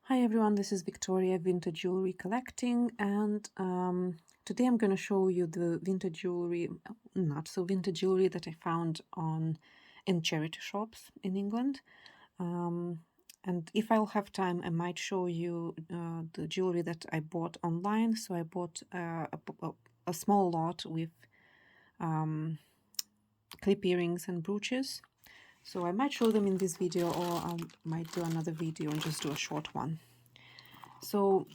Hi everyone, this is Victoria, Vintage Jewelry Collecting, and today I'm going to show you the vintage jewelry, not so vintage jewelry that I found in charity shops in England. And if I'll have time, I might show you the jewelry that I bought online. So I bought a small lot with clip earrings and brooches. So I might show them in this video, or I might do another video and just do a short one. So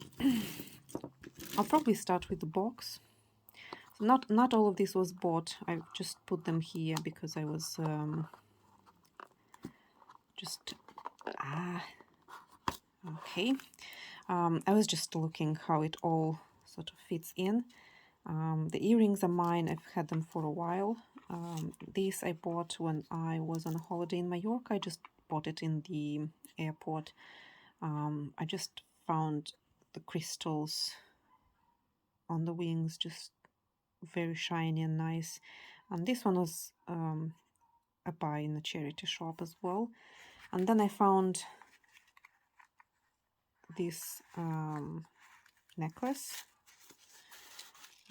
I'll probably start with the box. Not all of this was bought. I just put them here because I was okay. I was just looking how it all sort of fits in. The earrings are mine. I've had them for a while. These I bought when I was on a holiday in Mallorca. I just bought it in the airport. I just found the crystals on the wings just very shiny and nice. And this one was a buy in a charity shop as well. And then I found this necklace,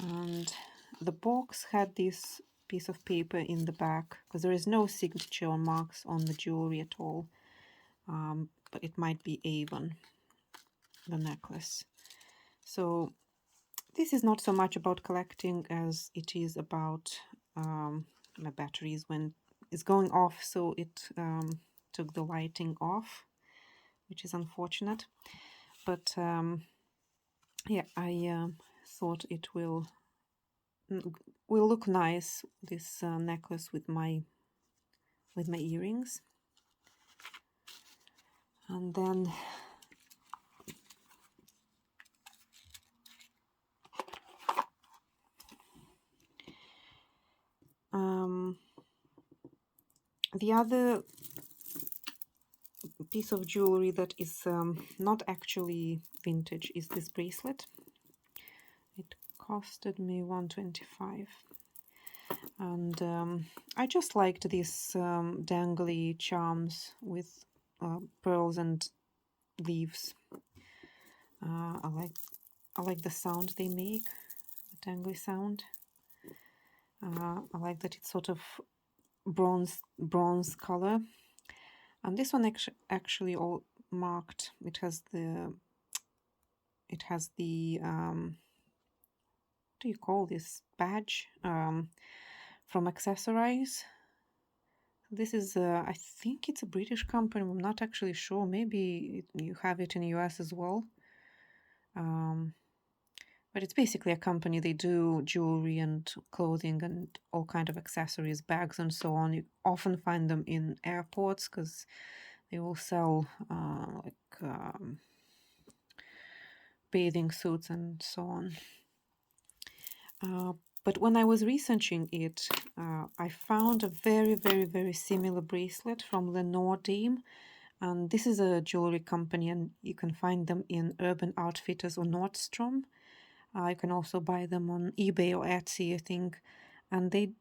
and the box had this piece of paper in the back because there is no signature or marks on the jewelry at all, but it might be Avon, the necklace. So this is not so much about collecting as it is about my batteries when it's going off, so it took the lighting off, which is unfortunate. But yeah, I thought it will look nice, this necklace with my earrings. And then the other piece of jewelry that is not actually vintage is this bracelet. It costed me $125, and I just liked these dangly charms with pearls and leaves. I like the sound they make, the dangly sound. I like that it's sort of bronze color, and this one actually all marked. It has the what do you call this, badge from Accessorize. This is I think it's a British company. I'm not actually sure. Maybe you have it in the US as well. But it's basically a company. They do jewelry and clothing and all kind of accessories, bags and so on. You often find them in airports because they will sell bathing suits and so on. But when I was researching it, I found a very similar bracelet from Lenore Dame. And this is a jewelry company, and you can find them in Urban Outfitters or Nordstrom. You can also buy them on eBay or Etsy, I think. And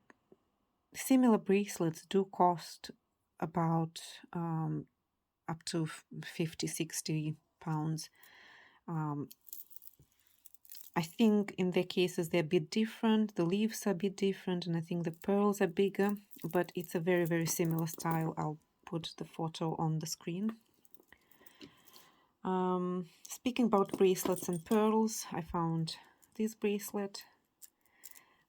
similar bracelets do cost about up to 50-60 pounds. I think in their cases they're a bit different. The leaves are a bit different, and I think the pearls are bigger, but it's a very similar style. I'll put the photo on the screen. Speaking about bracelets and pearls, I found this bracelet,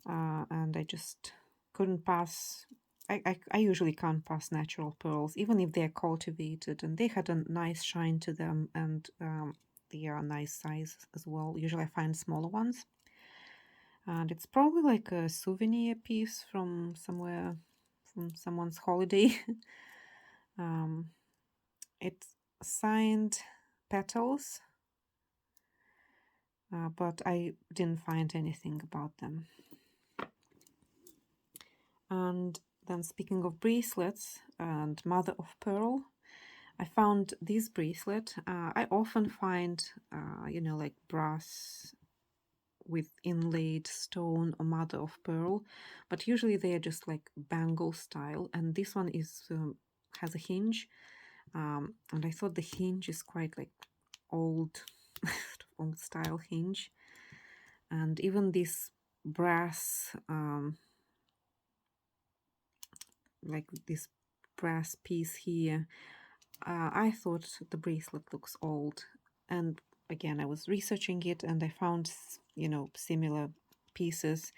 and I just couldn't pass. I usually can't pass natural pearls, even if they're cultivated, and they had a nice shine to them, and they are a nice size as well. Usually I find smaller ones, and it's probably like a souvenir piece from somewhere, from someone's holiday. It's signed petals, but I didn't find anything about them. And then, speaking of bracelets and mother of pearl, I found this bracelet. I often find, like brass with inlaid stone or mother of pearl, but usually they are just like bangle style. And this one is has a hinge, and I thought the hinge is quite like old, old style hinge. And even this brass, like this brass piece here, I thought the bracelet looks old. And again, I was researching it and I found, you know, similar pieces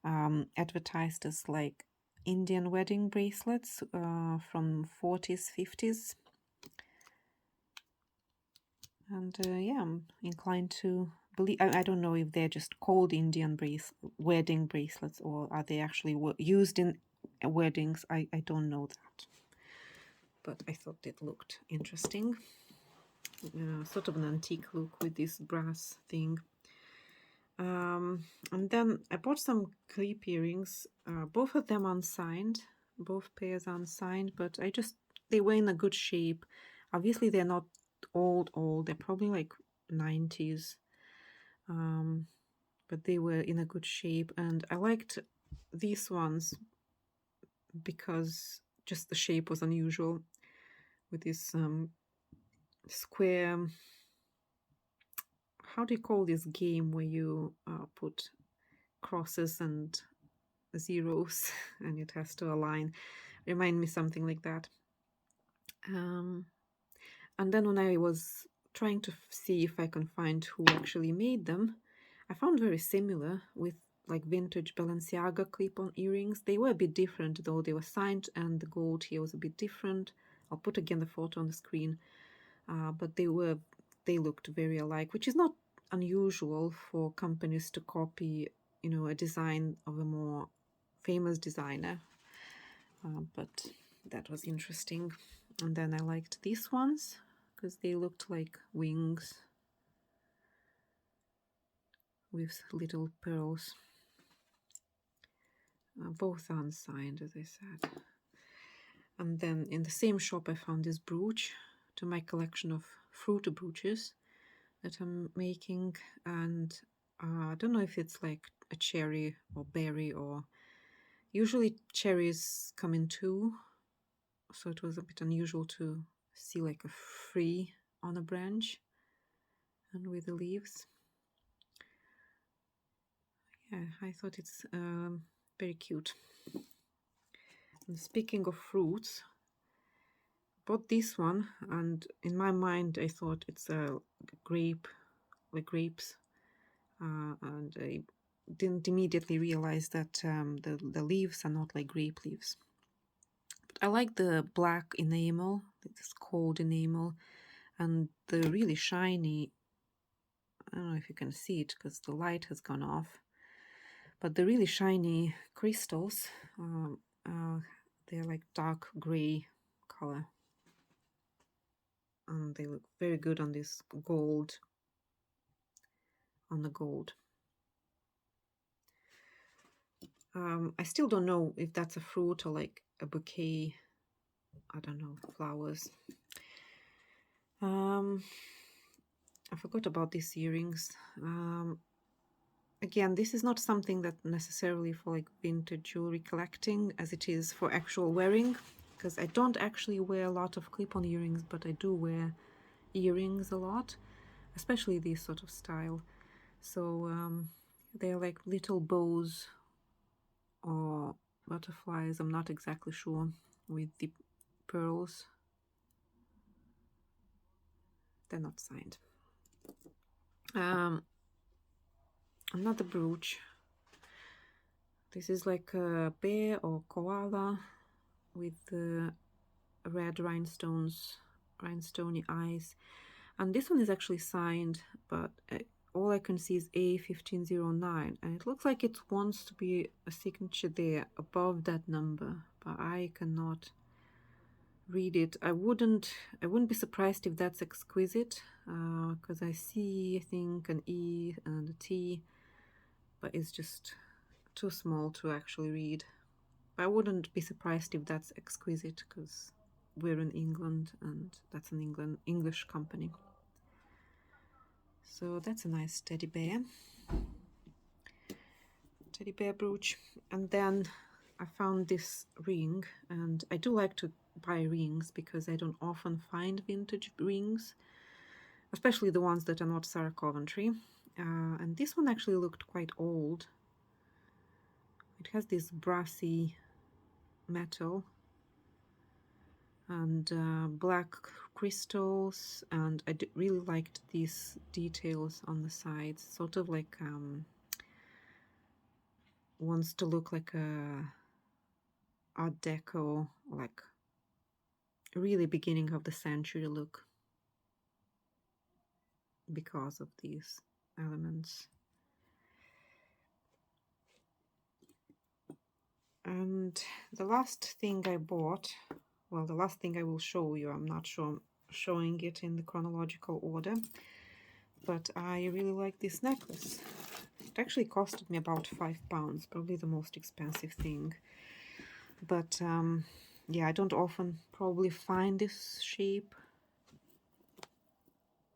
advertised as like Indian wedding bracelets from 40s, 50s. And yeah, I'm inclined to believe. I don't know if they're just called Indian wedding bracelets, or are they actually used in weddings. I don't know that. But I thought it looked interesting. Sort of an antique look with this brass thing. And then I bought some clip earrings, both of them unsigned, both pairs unsigned, but they were in a good shape. Obviously, they're not old, they're probably like 90s, but they were in a good shape, and I liked these ones because just the shape was unusual with this square. How do you call this game where you put crosses and zeros and it has to align? Remind me something like that. And then when I was trying to see if I can find who actually made them, I found very similar with like vintage Balenciaga clip-on earrings. They were a bit different though. They were signed and the gold here was a bit different. I'll put again the photo on the screen. But they looked very alike, which is not unusual for companies to copy, you know, a design of a more famous designer. But that was interesting. And then I liked these ones because they looked like wings with little pearls. Both unsigned, as I said. And then in the same shop I found this brooch to my collection of fruit brooches that I'm making. And I don't know if it's like a cherry or berry, or usually cherries come in two, so it was a bit unusual to see like a free on a branch and with the leaves. Yeah, I thought it's very cute. And speaking of fruits, bought this one, and in my mind I thought it's a grape, like grapes, and I didn't immediately realize that the leaves are not like grape leaves. But I like the black enamel, this cold enamel, and the really shiny, I don't know if you can see it because the light has gone off, but the really shiny crystals, they're like dark gray color, and they look very good on this gold, on the gold. I still don't know if that's a fruit or like a bouquet, I don't know, flowers. I forgot about these earrings. Again, this is not something that necessarily for like vintage jewelry collecting as it is for actual wearing, because I don't actually wear a lot of clip-on earrings, but I do wear earrings a lot, especially this sort of style. So they're like little bows or butterflies, I'm not exactly sure, with the pearls. They're not signed. Another brooch. This is like a bear or koala with red rhinestones, rhinestony eyes. And this one is actually signed, but all I can see is A1509, and it looks like it wants to be a signature there above that number, but I cannot read it. I wouldn't be surprised if that's exquisite, because I see, I think, an E and a T, but it's just too small to actually read. But I wouldn't be surprised if that's exquisite, because we're in England and that's an English company. So that's a nice teddy bear brooch. And then I found this ring, and I do like to buy rings because I don't often find vintage rings. especially the ones that are not Sarah Coventry. And this one actually looked quite old. It has this brassy metal and black crystals, and I really liked these details on the sides, sort of like wants to look like a Art Deco, like really beginning of the century look because of these elements. And the last thing I bought, well, the last thing I will show you, I'm not sure I'm showing it in the chronological order, but I really like this necklace. It actually costed me about £5, probably the most expensive thing. But yeah, I don't often probably find this shape.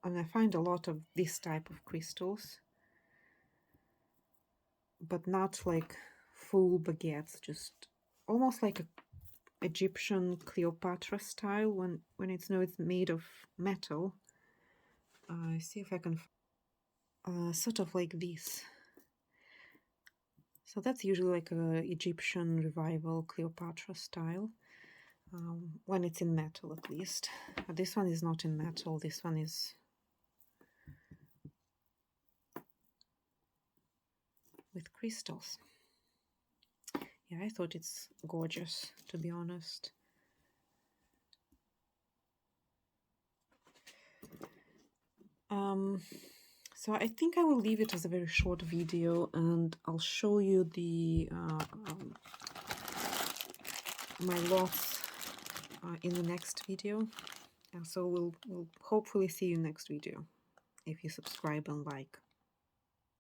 And I find a lot of this type of crystals, but not like full baguettes, just almost like a Egyptian Cleopatra style when it's made of metal. See if I can sort of like this. So that's usually like a Egyptian revival Cleopatra style, when it's in metal at least. This one is not in metal, this one is with crystals. Yeah, I thought it's gorgeous, to be honest. So I think I will leave it as a very short video, and I'll show you the my lots in the next video. So we'll hopefully see you next video if you subscribe and like.